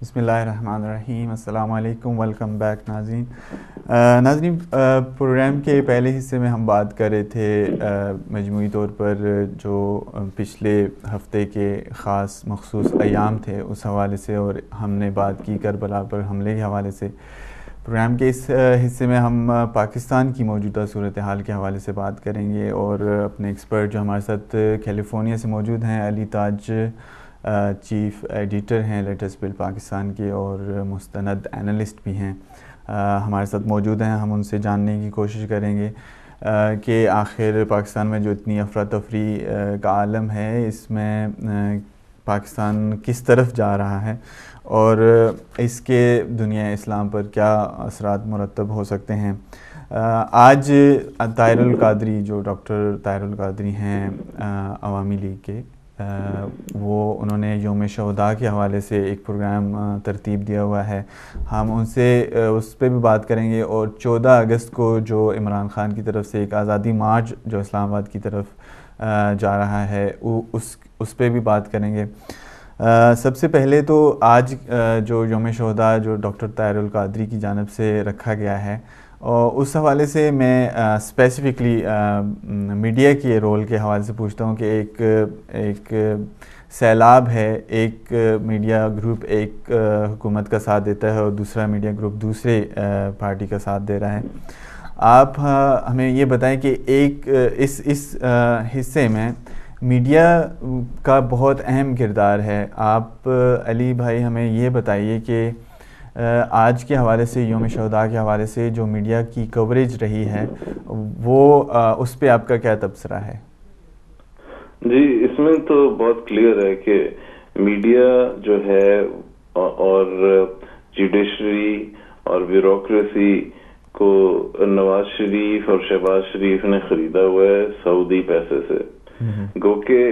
بسم اللہ الرحمن الرحیم. السلام علیکم. ویلکم بیک ناظرین. ناظرین, پروگرام کے پہلے حصے میں ہم بات کر رہے تھے مجموعی طور پر جو پچھلے ہفتے کے خاص مخصوص ایام تھے اس حوالے سے, اور ہم نے بات کی کربلا پر حملے کے حوالے سے. پروگرام کے اس حصے میں ہم پاکستان کی موجودہ صورتحال کے حوالے سے بات کریں گے, اور اپنے ایکسپرٹ جو ہمارے ساتھ کیلیفورنیا سے موجود ہیں, علی تاج چیف ایڈیٹر ہیں لیٹسٹ بل پاکستان کے اور مستند اینالسٹ بھی ہیں, ہمارے ساتھ موجود ہیں. ہم ان سے جاننے کی کوشش کریں گے کہ آخر پاکستان میں جو اتنی افراتفری کا عالم ہے, اس میں پاکستان کس طرف جا رہا ہے اور اس کے دنیا اسلام پر کیا اثرات مرتب ہو سکتے ہیں. آج طاہر القادری, جو ڈاکٹر طاہر القادری ہیں عوامی لیگ کے, انہوں نے یوم شہداء کے حوالے سے ایک پروگرام ترتیب دیا ہوا ہے. ہم ان سے اس پہ بھی بات کریں گے, اور 14 اگست کو جو عمران خان کی طرف سے ایک آزادی مارچ جو اسلام آباد کی طرف جا رہا ہے اس پہ بھی بات کریں گے. سب سے پہلے تو آج جو یوم شہداء جو ڈاکٹر طاہر القادری کی جانب سے رکھا گیا ہے, اور اس حوالے سے میں اسپیسیفکلی میڈیا کے رول کے حوالے سے پوچھتا ہوں کہ ایک سیلاب ہے, ایک میڈیا گروپ ایک حکومت کا ساتھ دیتا ہے اور دوسرا میڈیا گروپ دوسرے پارٹی کا ساتھ دے رہا ہے. آپ ہمیں یہ بتائیں کہ اس حصے میں میڈیا کا بہت اہم کردار ہے. آپ علی بھائی ہمیں یہ بتائیے کہ آج کے حوالے سے, یوم شہداء کے حوالے سے جو میڈیا کی کوریج رہی ہے, وہ اس پہ آپ کا کیا تبصرہ ہے؟ جی, اس میں تو بہت کلیئر ہے کہ میڈیا جو ہے اور جوڈیشری اور بیوروکریسی کو نواز شریف اور شہباز شریف نے خریدا ہوا ہے سعودی پیسے سے. گو کہ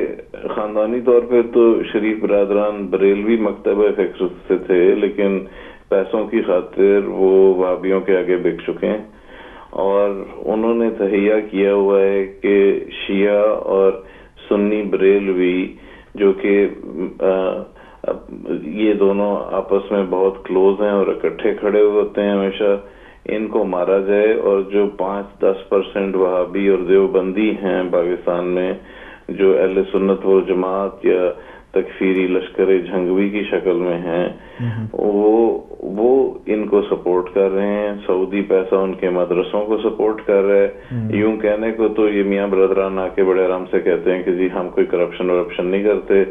خاندانی طور پہ تو شریف برادران بریلوی مکتبہ فکر سے تھے, لیکن پیسوں کی خاطر وہ وہابیوں کے آگے بک چکے ہیں, اور انہوں نے تہیہ کیا ہوا ہے کہ شیعہ اور سنی بریلوی جو کہ یہ دونوں آپس میں بہت کلوز ہیں اور اکٹھے کھڑے ہوتے ہیں ہمیشہ, ان کو مارا جائے, اور جو 5-10% وہابی اور دیوبندی ہیں پاکستان میں جو اہل سنت و جماعت یا تکفیری لشکر جھنگوی کی شکل میں ہیں, وہ ان کو سپورٹ کر رہے ہیں. سعودی پیسہ ان کے مدرسوں کو سپورٹ کر رہا ہے. یوں کہنے کو تو یہ میاں برادران آ کے بڑے آرام سے کہتے ہیں کہ جی ہم کوئی کرپشن نہیں کرتے,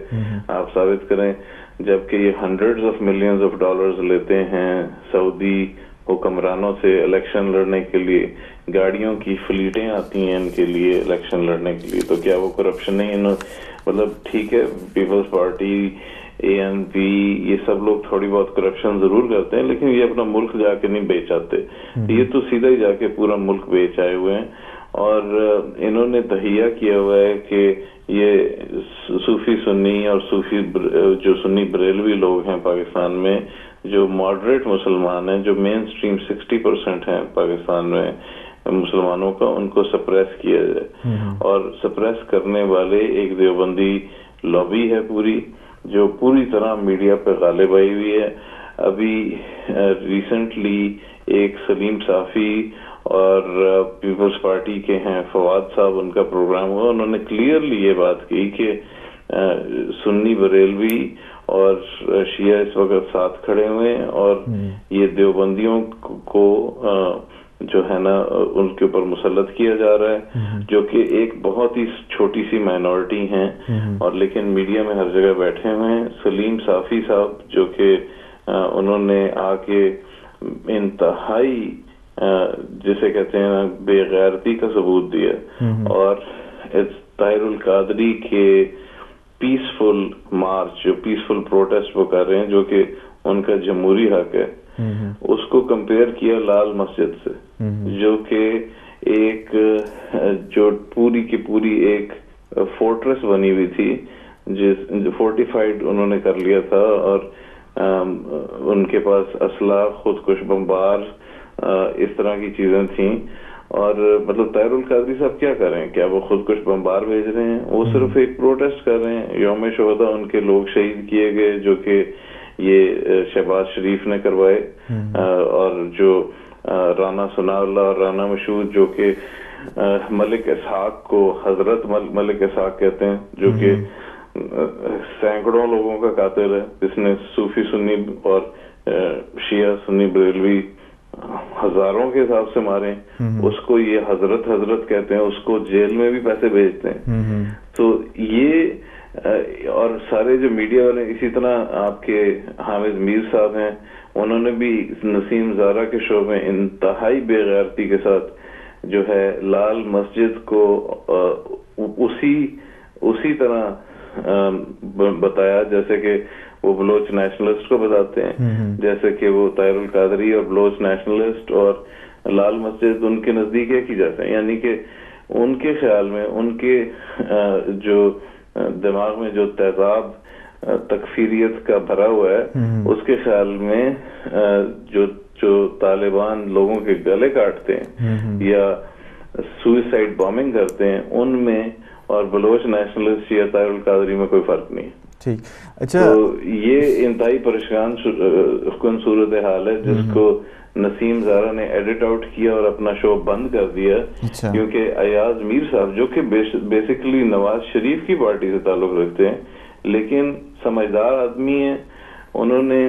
آپ ثابت کریں, جبکہ یہ hundreds of millions of dollars لیتے ہیں سعودی حکمرانوں سے الیکشن لڑنے کے لیے. گاڑیوں کی فلیٹیں آتی ہیں ان کے لیے الیکشن لڑنے کے لیے, تو کیا وہ کرپشن نہیں؟ مطلب ٹھیک ہے, پیپلز پارٹی, ANP, یہ سب لوگ تھوڑی بہت کرپشن ضرور کرتے ہیں, لیکن یہ اپنا ملک جا کے نہیں بیچ آتے. یہ تو سیدھا ہی جا کے پورا ملک بیچ آئے ہوئے ہیں, اور انہوں نے تہیہ کیا ہوا ہے کہ یہ صوفی سنی اور جو سنی بریلوی لوگ ہیں پاکستان میں, جو ماڈریٹ مسلمان ہیں, جو مین سٹریم 60% ہیں پاکستان میں مسلمانوں کا, ان کو سپریس کیا جائے. اور سپریس کرنے والے ایک دیوبندی لابی ہے پوری, جو پوری طرح میڈیا پہ غالب آئی ہوئی ہے. ابھی ریسنٹلی ایک سلیم صافی اور پیپلز پارٹی کے ہیں فواد صاحب, ان کا پروگرام ہوا, انہوں نے کلیئرلی یہ بات کی کہ سنی بریلوی اور شیعہ اس وقت ساتھ کھڑے ہوئے ہیں, اور یہ دیوبندیوں کو جو ہے نا ان کے اوپر مسلط کیا جا رہا ہے, جو کہ ایک بہت ہی چھوٹی سی مائنورٹی ہیں, اور لیکن میڈیا میں ہر جگہ بیٹھے ہوئے ہیں. سلیم صافی صاحب جو کہ انہوں نے آ کے انتہائی جسے کہتے ہیں بے غیرتی کا ثبوت دیا, اور طاہر القادری کے پیسفل مارچ, جو پیسفل پروٹیسٹ وہ کر رہے ہیں, جو کہ ان کا جمہوری حق ہے, اس کو کمپیئر کیا لال مسجد سے, جو کہ ایک جو پوری کی پوری ایک فورٹریس بنی ہوئی تھی, فورٹیفائڈ انہوں نے کر لیا تھا, اور ان کے پاس اسلحہ, خودکش بمبار, اس طرح کی چیزیں تھیں. اور مطلب طاہر القادری صاحب کیا کر رہے ہیں؟ کیا وہ خودکش بمبار بھیج رہے ہیں؟ وہ صرف ایک پروٹیسٹ کر رہے ہیں. یوم شہداء ان کے لوگ شہید کیے گئے, جو کہ یہ شہباز شریف نے کروائے، اور جو رانا ثناء اللہ اور رانا مشہود جو کہ ملک اسحاق کو حضرت ملک اسحاق کہتے ہیں، جو کہ سینکڑوں لوگوں کا قاتل ہے، جس نے صوفی سنی اور شیعہ سنی بریلوی ہزاروں کے حساب سے مارے، اس کو یہ حضرت کہتے ہیں، اس کو جیل میں بھی پیسے بھیجتے ہیں. تو یہ اور سارے جو میڈیا والے، اسی طرح آپ کے حامد میر صاحب ہیں، انہوں نے بھی نسیم زارا کے شو میں انتہائی بے غیرتی کے ساتھ جو ہے لال مسجد کو اسی طرح بتایا جیسے کہ وہ بلوچ نیشنلسٹ کو بتاتے ہیں، جیسے کہ وہ طاہر القادری اور بلوچ نیشنلسٹ اور لال مسجد ان کے نزدیک ایک ہی جیسے ہیں. یعنی کہ ان کے خیال میں، ان کے جو دماغ میں جو تیزاب تکفیریت کا بھرا ہوا ہے، اس کے خیال میں جو طالبان لوگوں کے گلے کاٹتے ہیں یا سوئسائڈ بامبنگ کرتے ہیں، ان میں اور بلوچ نیشنلسٹ یا طاہر القادری میں کوئی فرق نہیں. ٹھیک، اچھا. تو یہ انتہائی پریشان کن صورتحال ہے جس کو نسیم زارا نے ایڈٹ آؤٹ کیا اور اپنا شو بند کر دیا، کیونکہ ایاز میر صاحب جو کہ بیسیکلی نواز شریف کی پارٹی سے تعلق رکھتے ہیں لیکن سمجھدار آدمی ہیں، انہوں نے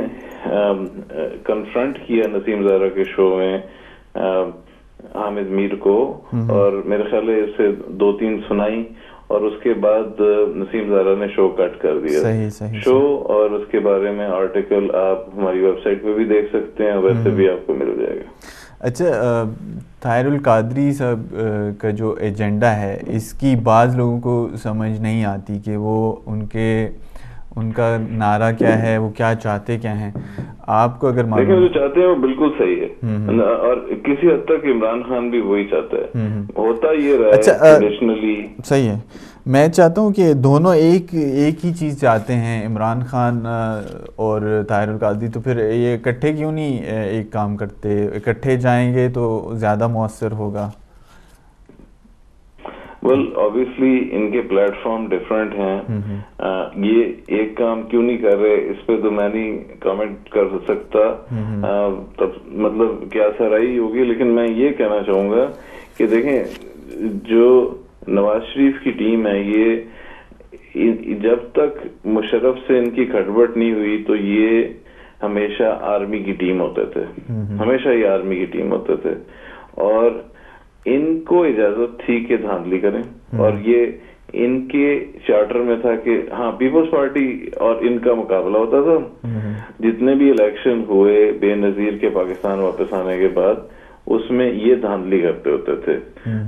کنفرنٹ کیا نسیم زارا کے شو میں حامد میر کو، اور میرے خیال ہے اسے 2-3 سنائی، اور اس کے بعد نسیم زارا نے شو کٹ کر دیا. شو اور اس کے بارے میں آرٹیکل آپ ہماری ویب سائٹ پہ بھی دیکھ سکتے ہیں، ویسے بھی آپ کو مل جائے گا. اچھا، طاہر القادری صاحب کا جو ایجنڈا ہے، اس کی بعض لوگوں کو سمجھ نہیں آتی کہ وہ ان کا نعرہ کیا ہے، وہ کیا چاہتے کیا ہیں. آپ کو اگر لیکن جو چاہتے ہیں وہ بالکل صحیح ہے، اور کسی حد تک عمران خان بھی وہی چاہتا ہے. ہوتا یہ رہا ہے ٹریڈیشنلی. صحیح ہے. میں چاہتا ہوں کہ دونوں ایک ہی چیز چاہتے ہیں، عمران خان اور طاہر القادری، تو پھر یہ اکٹھے کیوں نہیں ایک کام کرتے؟ اکٹھے جائیں گے تو زیادہ مؤثر ہوگا. ویل اوبیسلی ان کے پلیٹ فارم ڈفرینٹ ہیں. یہ ایک کام کیوں نہیں کر رہے، اس پہ تو میں نہیں کامنٹ کر سکتا، تب مطلب کیا سرائی ہوگی. لیکن میں یہ کہنا چاہوں گا کہ دیکھیں، جو نواز شریف کی ٹیم ہے، یہ جب تک مشرف سے ان کی کھٹبٹ نہیں ہوئی تو یہ ہمیشہ آرمی کی ٹیم ہوتے تھے، ہمیشہ یہ آرمی کی ٹیم ہوتے تھے، اور ان کو اجازت تھی کہ دھاندلی کریں. اور یہ ان کے چارٹر میں تھا کہ ہاں پیپلز پارٹی اور ان کا مقابلہ ہوتا تھا. جتنے بھی الیکشن ہوئے بے نظیر کے پاکستان واپس آنے کے بعد، اس میں یہ دھاندلی کرتے ہوتے تھے.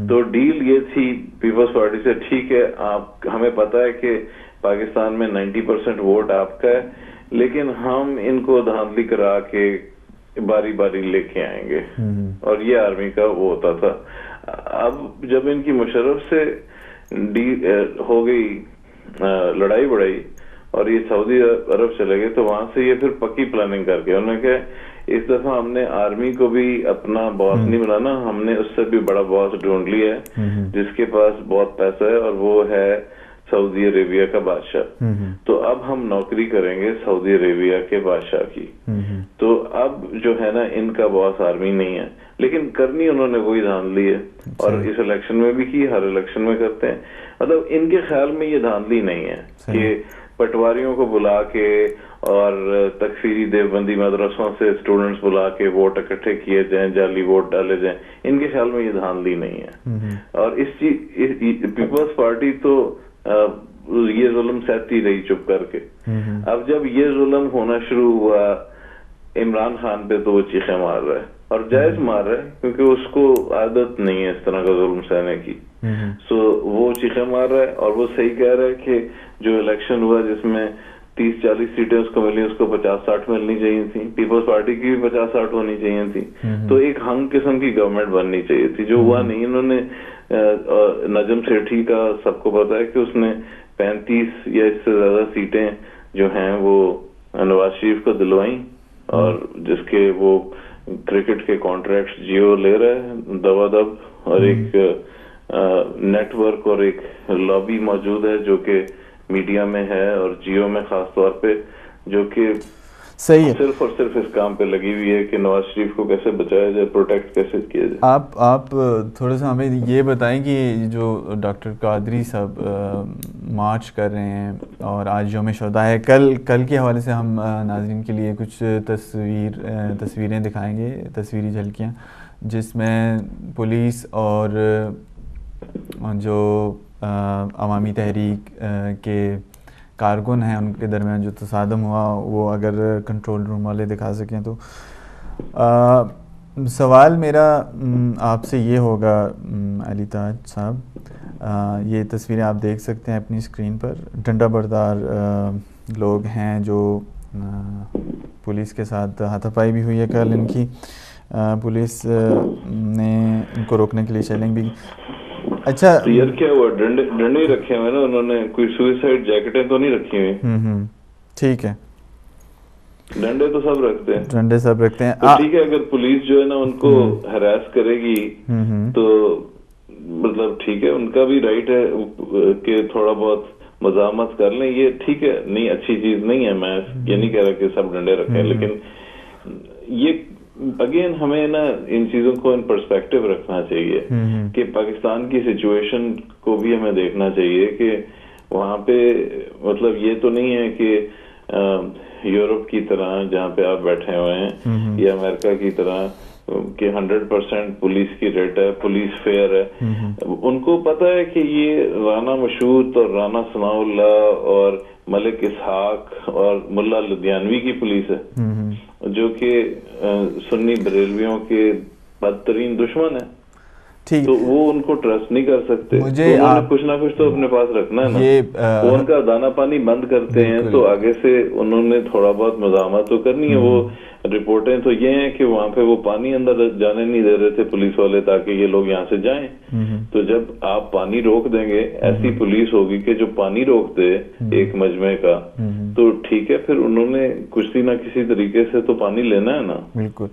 تو ڈیل یہ تھی پیپلز پارٹی سے، ٹھیک ہے آپ، ہمیں پتا ہے کہ پاکستان میں 90% ووٹ آپ کا ہے، لیکن ہم ان کو دھاندلی کرا کے باری باری لے کے آئیں گے. اور یہ آرمی کا وہ ہوتا تھا. اب جب ان کی مشرف سے ہو گئی لڑائی بڑائی اور یہ سعودی عرب چلے گئے، تو وہاں سے یہ پھر پکی پلاننگ کر کے انہوں نے کہا اس دفعہ ہم نے آرمی کو بھی اپنا باس نہیں بنانا، ہم نے اس سے بھی بڑا باس ڈھونڈ لیا ہے جس کے پاس بہت پیسہ ہے، اور وہ ہے سعودی عربیہ کا بادشاہ. تو اب ہم نوکری کریں گے سعودی عربیہ کے بادشاہ کی. تو اب جو ہے نا، ان کا باس آرمی نہیں ہے، لیکن کرنی انہوں نے وہی دھاندلی ہے، اور اس الیکشن میں بھی کی، ہر الیکشن میں کرتے ہیں. مطلب ان کے خیال میں یہ دھاندلی نہیں ہے کہ پٹواریوں کو بلا کے اور تکفیری دیوبندی مدرسوں سے اسٹوڈنٹس بلا کے ووٹ اکٹھے کیے جائیں، جعلی ووٹ ڈالے جائیں. ان کے خیال میں یہ دھاندلی نہیں ہے. اور اس چیز پیپلز پارٹی تو یہ ظلم سہتی رہی چپ کر کے. اب جب یہ ظلم ہونا شروع ہوا عمران خان پہ، تو وہ چیخیں مار رہا ہے، اور جائز مار رہا ہے کیونکہ اس کو عادت نہیں ہے اس طرح کا ظلم سہنے کی. سو وہ چیخیں مار رہا ہے، اور وہ صحیح کہہ رہا ہے کہ جو الیکشن ہوا جس میں 30-40 سیٹیں اس کو ملی، اس کو 50-60 ملنی چاہیے تھی. پیپلز پارٹی کی بھی 50-60 ہونی چاہیے تھی. تو ایک ہنگ قسم کی گورنمنٹ بننی چاہیے تھی، جو ہوا نہیں. انہوں نے نجم سیٹھی کا سب کو پتا ہے کہ اس نے 35 یا اس سے زیادہ سیٹیں جو ہیں وہ نواز شریف کو دلوائیں، اور جس کے وہ کرکٹ کے کانٹریکٹس جیو لے رہے ہیں دبا دب، اور ایک نیٹ ورک اور ایک لابی موجود ہے جو کہ میڈیا میں ہے، اور جیو میں خاص طور پہ، جو کہ صحیح ہے. صرف اور صرف اس کام پہ لگی ہوئی ہے کہ نواز شریف کو کیسے بچایا جائے, پروٹیکٹ کیسے کیا جائے. آپ تھوڑا سا ہمیں یہ بتائیں کہ جو ڈاکٹر قادری صاحب مارچ کر رہے ہیں اور آج یوم شہداء ہے, کل کے حوالے سے ہم ناظرین کے لیے کچھ تصویریں دکھائیں گے, تصویری جھلکیاں, جس میں پولیس اور جو عوامی تحریک کے کارکن ہیں ان کے درمیان جو تصادم ہوا, وہ اگر کنٹرول روم والے دکھا سکیں تو. سوال میرا آپ سے یہ ہوگا علی تاج صاحب, یہ تصویریں آپ دیکھ سکتے ہیں اپنی اسکرین پر, ڈنڈا بردار لوگ ہیں جو پولیس کے ساتھ ہاتھا پائی بھی ہوئی ہے کل ان کی, پولیس نے ان کو روکنے کے لیے شیلنگ بھی. اچھا یار کیا ہوا, ڈنڈے رکھے ہوئے نا انہوں نے, کوئی سوئسائڈ جیکٹیں تو نہیں رکھی ہوئی؟ ٹھیک ہے, ڈنڈے تو سب رکھتے ہیں, ڈنڈے سب رکھتے ہیں. تو ٹھیک ہے, اگر پولیس جو ہے نا ان کو ہراس کرے گی تو مطلب ٹھیک ہے, ان کا بھی رائٹ ہے کہ تھوڑا بہت مزاحمت کر لیں, یہ ٹھیک ہے, نہیں اچھی چیز نہیں ہے, میں یہ نہیں کہہ رہا کہ سب ڈنڈے رکھیں, لیکن یہ اگین ہمیں نا ان چیزوں کو ان پرسپیکٹو رکھنا چاہیے کہ پاکستان کی سچویشن کو بھی ہمیں دیکھنا چاہیے کہ وہاں پہ مطلب یہ تو نہیں ہے کہ یورپ کی طرح جہاں پہ آپ بیٹھے ہوئے ہیں یا امریکہ کی طرح کہ 100% پولیس کی ریٹ ہے, پولیس فیئر ہے. ان کو پتا ہے کہ یہ رانا مشہود اور رانا ثناء اللہ اور ملک اسحاق اور ملا لدھیانوی کی پولیس ہے جو کہ سنی بریلویوں کے بدترین دشمن ہے, تو وہ ان کو ٹرسٹ نہیں کر سکتے. انہوں نے کچھ نہ کچھ تو اپنے پاس رکھنا ہے نا, وہ ان کا دانا پانی بند کرتے ہیں تو آگے سے انہوں نے تھوڑا بہت مزاحمت تو کرنی ہے. وہ رپورٹیں تو یہ ہیں کہ وہاں پہ وہ پانی اندر جانے نہیں دے رہے تھے پولیس والے تاکہ یہ لوگ یہاں سے جائیں. تو جب آپ پانی روک دیں گے, ایسی پولیس ہوگی کہ جو پانی روک دے ایک مجمع کا, تو ٹھیک ہے, پھر انہوں نے کچھ نہ کسی طریقے سے تو پانی لینا ہے نا. بالکل,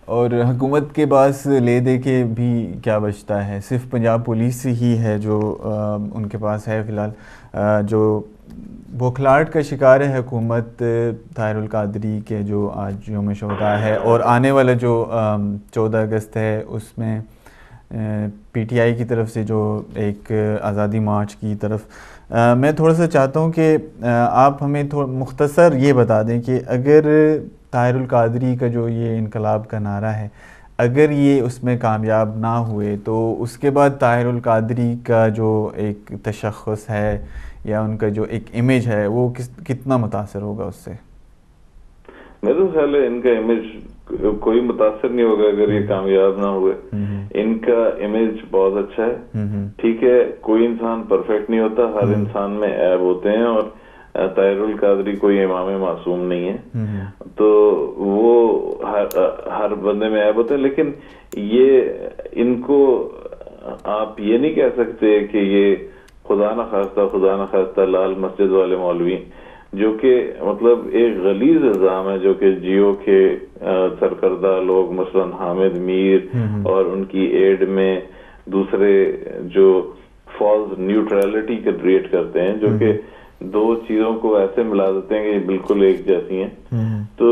اور حکومت کے پاس لے دے کے بھی کیا بچتا ہے, صرف پنجاب پولیس ہی ہے جو ان کے پاس ہے فی الحال, جو بوکھلاہٹ کا شکار ہے حکومت طاہر القادری کے جو آج یوم شہداء ہے, اور آنے والا جو 14 اگست ہے اس میں پی ٹی آئی کی طرف سے جو ایک آزادی مارچ کی طرف. میں تھوڑا سا چاہتا ہوں کہ آپ ہمیں مختصر یہ بتا دیں کہ اگر طاہر القادری کا جو یہ انقلاب کا نعرہ ہے, اگر یہ اس میں کامیاب نہ ہوئے تو اس کے بعد طاہر القادری کا جو ایک تشخص ہے یا ان کا جو ایک امیج ہے وہ کتنا متاثر ہوگا اس سے؟ میرے خیال ہے ان کا امیج کوئی متاثر نہیں ہوگا اگر یہ کامیاب نہ ہوئے. ان کا امیج بہت اچھا ہے. ٹھیک ہے, کوئی انسان پرفیکٹ نہیں ہوتا, ہر انسان میں عیب ہوتے ہیں, اور طاہر القادری کوئی امام معصوم نہیں ہے, تو وہ ہر بندے میں عیب ہوتے ہیں. لیکن یہ ان کو آپ یہ نہیں کہہ سکتے کہ یہ خدا نہ خواستہ لال مسجد والے مولوی, جو کہ مطلب ایک غلیظ الزام ہے جو کہ جیو کے سرکردہ لوگ مثلاً حامد میر اور ان کی ایڈ میں دوسرے جو فالس نیوٹرلٹی کریٹ کرتے ہیں, جو کہ دو چیزوں کو ایسے ملا دیتے ہیں کہ یہ بالکل ایک جیسی ہیں. تو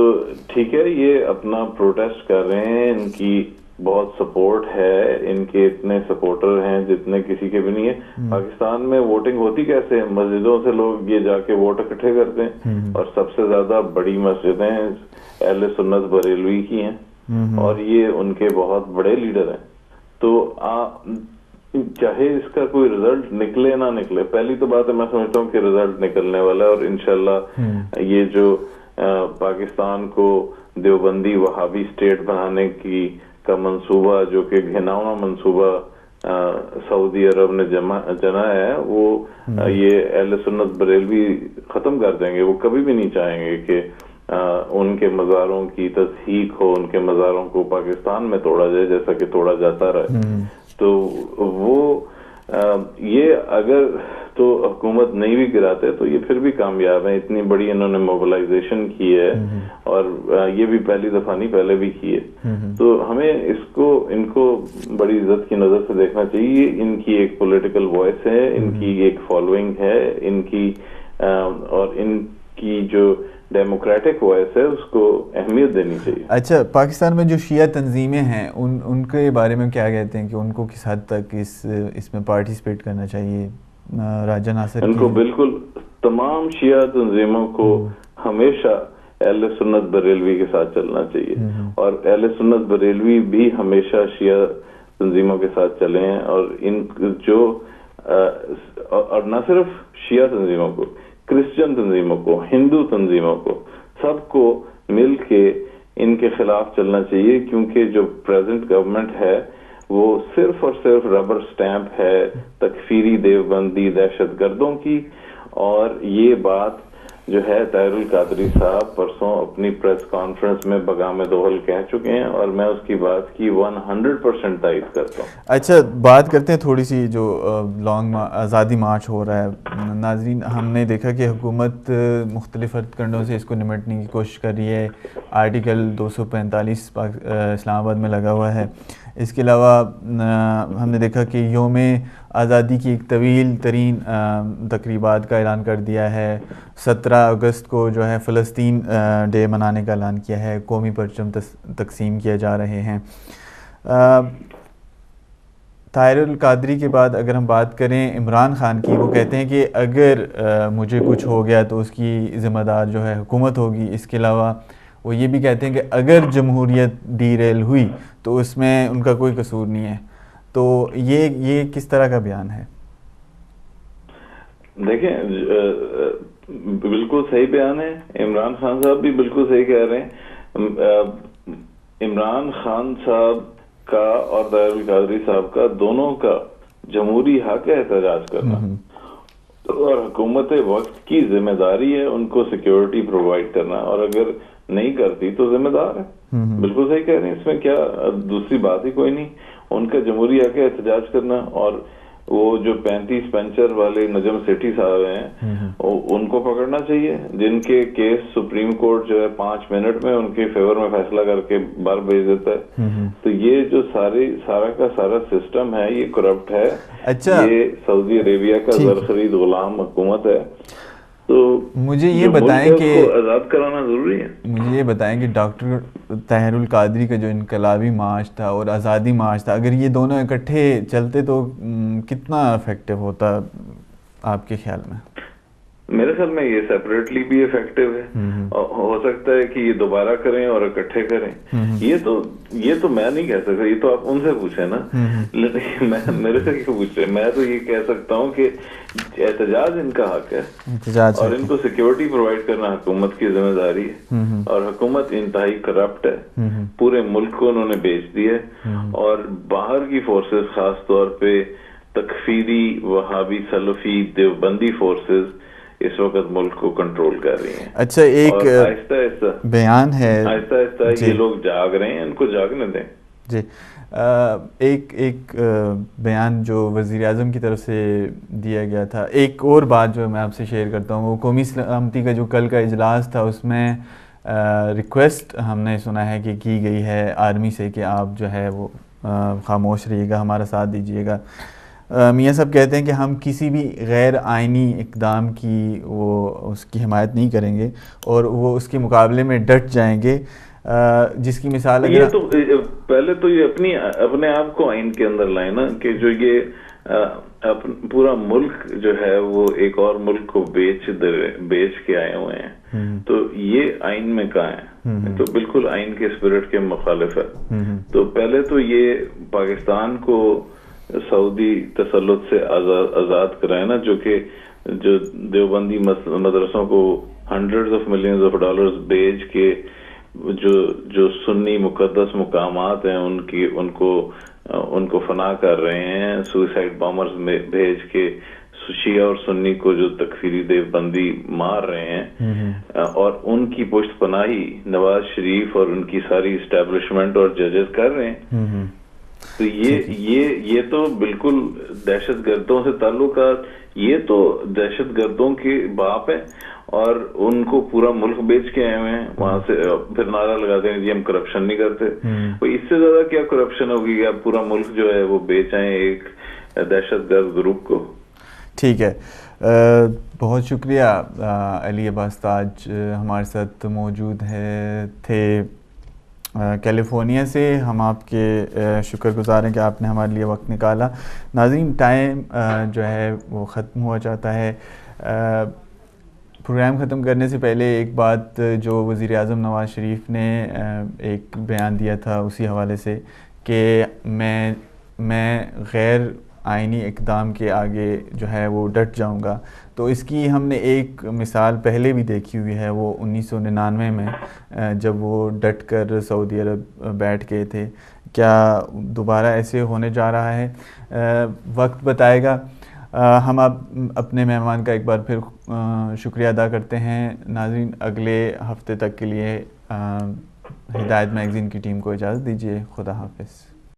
ٹھیک ہے, یہ اپنا پروٹیسٹ کر رہے ہیں, ان کی بہت سپورٹ ہے, ان کے اتنے سپورٹر ہیں جتنے کسی کے بھی نہیں ہے. پاکستان میں ووٹنگ ہوتی کیسے, مسجدوں سے لوگ یہ جا کے ووٹ اکٹھے کرتے ہیں, اور سب سے زیادہ بڑی مسجدیں اہل سنت بریلوی کی ہیں, اور یہ ان کے بہت بڑے لیڈر ہیں. تو چاہے اس کا کوئی رزلٹ نکلے نہ نکلے, پہلی تو بات ہے میں سمجھتا ہوں کہ رزلٹ نکلنے والا ہے, اور انشاءاللہ یہ جو پاکستان کو دیوبندی وہابی اسٹیٹ بنانے کا منصوبہ, جو کہ گھناؤنا منصوبہ سعودی عرب نے جنا ہے, وہ یہ اہل سنت بریلوی ختم کر دیں گے. وہ کبھی بھی نہیں چاہیں گے کہ ان کے مزاروں کی تصحیح ہو, ان کے مزاروں کو پاکستان میں توڑا جائے جیسا کہ توڑا جاتا رہا. تو وہ یہ اگر تو حکومت نہیں بھی گراتے تو یہ پھر بھی کامیاب ہیں. اتنی بڑی انہوں نے موبلائزیشن کی ہے, اور یہ بھی پہلی دفعہ نہیں, پہلے بھی کی ہے. تو ہمیں ان کو بڑی عزت کی نظر سے دیکھنا چاہیے. ان کی ایک پولیٹیکل وائس ہے, ان کی ایک فالوئنگ ہے, ان کی اور ان کی جو ڈیموکریٹک وائس ہے اس کو اہمیت دینی چاہیے. اچھا، پاکستان میں جو شیعہ تنظیمیں ہیں ان کے بارے میں کیا کہتے ہیں کہ ان کو کس حد تک اس میں پارٹیسپیٹ کرنا چاہیے؟ راجہ ناصر ان کو بالکل تمام شیعہ تنظیموں کو ہمیشہ اہل سنت بریلوی کے ساتھ چلنا چاہیے, اور اہل سنت بریلوی بھی ہمیشہ شیعہ تنظیموں کے ساتھ چلے ہیں, اور ان جو اور نہ صرف شیعہ تنظیموں کو, کرسچن تنظیموں کو, ہندو تنظیموں کو, سب کو مل کے ان کے خلاف چلنا چاہیے, کیونکہ جو پریزنٹ گورنمنٹ ہے وہ صرف اور صرف ربر سٹیمپ ہے تکفیری دیوبندی دہشت گردوں کی. اور یہ بات جو ہے طاہر القادری صاحب پرسوں اپنی پریس کانفرنس میں بگام دوحل کہہ چکے ہیں, اور میں اس کی بات کی 100% تائید کرتا ہوں. اچھا, بات کرتے ہیں تھوڑی سی جو لانگ آزادی مارچ ہو رہا ہے. ناظرین, ہم نے دیکھا کہ حکومت مختلف ہتھ کنڈوں سے اس کو نمٹنے کی کوشش کر رہی ہے. آرٹیکل 245 اسلام آباد میں لگا ہوا ہے. اس کے علاوہ ہم نے دیکھا کہ یوم آزادی کی ایک طویل ترین تقریبات کا اعلان کر دیا ہے. 17 اگست کو جو ہے فلسطین ڈے منانے کا اعلان کیا ہے. قومی پرچم تقسیم کیے جا رہے ہیں. طاہر القادری کے بعد اگر ہم بات کریں عمران خان کی, وہ کہتے ہیں کہ اگر مجھے کچھ ہو گیا تو اس کی ذمہ دار جو ہے حکومت ہوگی. اس کے علاوہ وہ یہ بھی کہتے ہیں کہ اگر جمہوریت ڈی ریل ہوئی تو اس میں ان کا کوئی قصور نہیں ہے. تو یہ کس طرح کا بیان ہے؟ دیکھیں, بالکل صحیح بیان ہے. عمران خان صاحب بھی بالکل صحیح کہہ رہے ہیں. عمران خان صاحب کا اور طاہر القادری صاحب کا دونوں کا جمہوری حق ہے احتجاج کرنا, اور حکومت وقت کی ذمہ داری ہے ان کو سیکیورٹی پرووائڈ کرنا, اور اگر نہیں کرتی تو ذمہ دار ہے. بالکل صحیح کہہ رہے ہیں, اس میں کیا دوسری بات ہی کوئی نہیں. ان کا جمہوری حق ہے احتجاج کرنا. اور وہ جو 35 پنچر والے نجم سیٹھی صاحب ہیں ان کو پکڑنا چاہیے, جن کے کیس سپریم کورٹ جو ہے 5 منٹ میں ان کے فیور میں فیصلہ کر کے باہر بھیج دیتا ہے. تو یہ جو سارا کا سارا سسٹم ہے یہ کرپٹ ہے. یہ سعودی عربیہ کا زر خرید غلام حکومت ہے. تو مجھے یہ بتائیں کہ آزاد کرانا ضروری ہے. مجھے یہ بتائیں کہ ڈاکٹر طاہر القادری کا جو انقلابی مارچ تھا اور آزادی مارچ تھا, اگر یہ دونوں اکٹھے چلتے تو کتنا افیکٹو ہوتا آپ کے خیال میں؟ میرے خیال میں یہ سیپریٹلی بھی افیکٹو ہے. ہو سکتا ہے کہ یہ دوبارہ کریں اور اکٹھے کریں. یہ تو میں نہیں کہہ سکتا, یہ تو آپ ان سے پوچھیں نا. میرے سے کیوں پوچھ رہے؟ میں تو یہ کہہ سکتا ہوں کہ احتجاج ان کا حق ہے, اور ان کو سیکیورٹی پرووائڈ کرنا حکومت کی ذمہ داری ہے. اور حکومت انتہائی کرپٹ ہے, پورے ملک کو انہوں نے بیچ دی ہے, اور باہر کی فورسز خاص طور پہ تکفیری وہابی سلفی دیوبندی فورسز اس وقت ملک کو کنٹرول کر رہی ہیں. اچھا, ایک آہستہ آہستہ بیان ہے, آہستہ آہستہ یہ لوگ جاگ رہے ہیں, ان کو جاگنے دیں. جی, ایک بیان جو وزیر اعظم کی طرف سے دیا گیا تھا. ایک اور بات جو میں آپ سے شیئر کرتا ہوں, وہ قومی سلامتی کا جو کل کا اجلاس تھا اس میں ریکویسٹ ہم نے سنا ہے کہ کی گئی ہے آرمی سے کہ آپ جو ہے وہ خاموش رہیے گا, ہمارا ساتھ دیجیے گا. میاں صاحب کہتے ہیں کہ ہم کسی بھی غیر آئینی اقدام کی اس کی حمایت نہیں کریں گے, اور وہ اس کے مقابلے میں ڈٹ جائیں گے, جس کی مثال یہ تو پہلے تو یہ اپنے آپ کو آئین کے اندر لائے نا, کہ جو یہ پورا ملک جو ہے وہ ایک اور ملک کو بیچ کے آئے ہوئے ہیں, تو یہ آئین میں کہاں ہے؟ تو بالکل آئین کے اسپرٹ کے مخالف ہے. تو پہلے تو یہ پاکستان کو سعودی تسلط سے آزاد کرائے نا, جو دیوبندی مدرسوں کو hundreds of millions of dollars بیچ کے جو سنی مقدس مقامات ہیں ان کو فنا کر رہے ہیں, سوئسائڈ بامرز میں بھیج کے شیعہ اور سنی کو جو تکفیری دیوبندی مار رہے ہیں, اور ان کی پشت پناہی نواز شریف اور ان کی ساری اسٹیبلشمنٹ اور ججز کر رہے ہیں. تو یہ تو بالکل دہشت گردوں سے تعلقات, یہ تو دہشت گردوں کے باپ ہیں, اور ان کو پورا ملک بیچ کے آئے ہوئے ہیں. وہاں سے پھر نعرہ لگاتے ہیں جی ہم کرپشن نہیں کرتے. اس سے زیادہ کیا کرپشن ہوگی کہ آپ پورا ملک جو ہے وہ بیچ آئیں ایک دہشت گرد گروپ کو. ٹھیک ہے. بہت شکریہ علی عباس تاج ہمارے ساتھ موجود تھے کیلیفورنیا سے. ہم آپ کے شکر گزار ہیں کہ آپ نے ہمارے لیے وقت نکالا. ناظرین ٹائم جو ہے وہ ختم ہوا چاہتا ہے. پروگرام ختم کرنے سے پہلے ایک بات جو وزیر اعظم نواز شریف نے ایک بیان دیا تھا اسی حوالے سے کہ میں غیر آئینی اقدام کے آگے جو ہے وہ ڈٹ جاؤں گا, تو اس کی ہم نے ایک مثال پہلے بھی دیکھی ہوئی ہے. وہ 1999 میں جب وہ ڈٹ کر سعودی عرب بیٹھ گئے تھے. کیا دوبارہ ایسے ہونے جا رہا ہے؟ وقت بتائے گا. ہم اپنے مہمان کا ایک بار پھر شکریہ ادا کرتے ہیں. ناظرین اگلے ہفتے تک کے لیے ہدایت میگزین کی ٹیم کو اجازت دیجیے. خدا حافظ.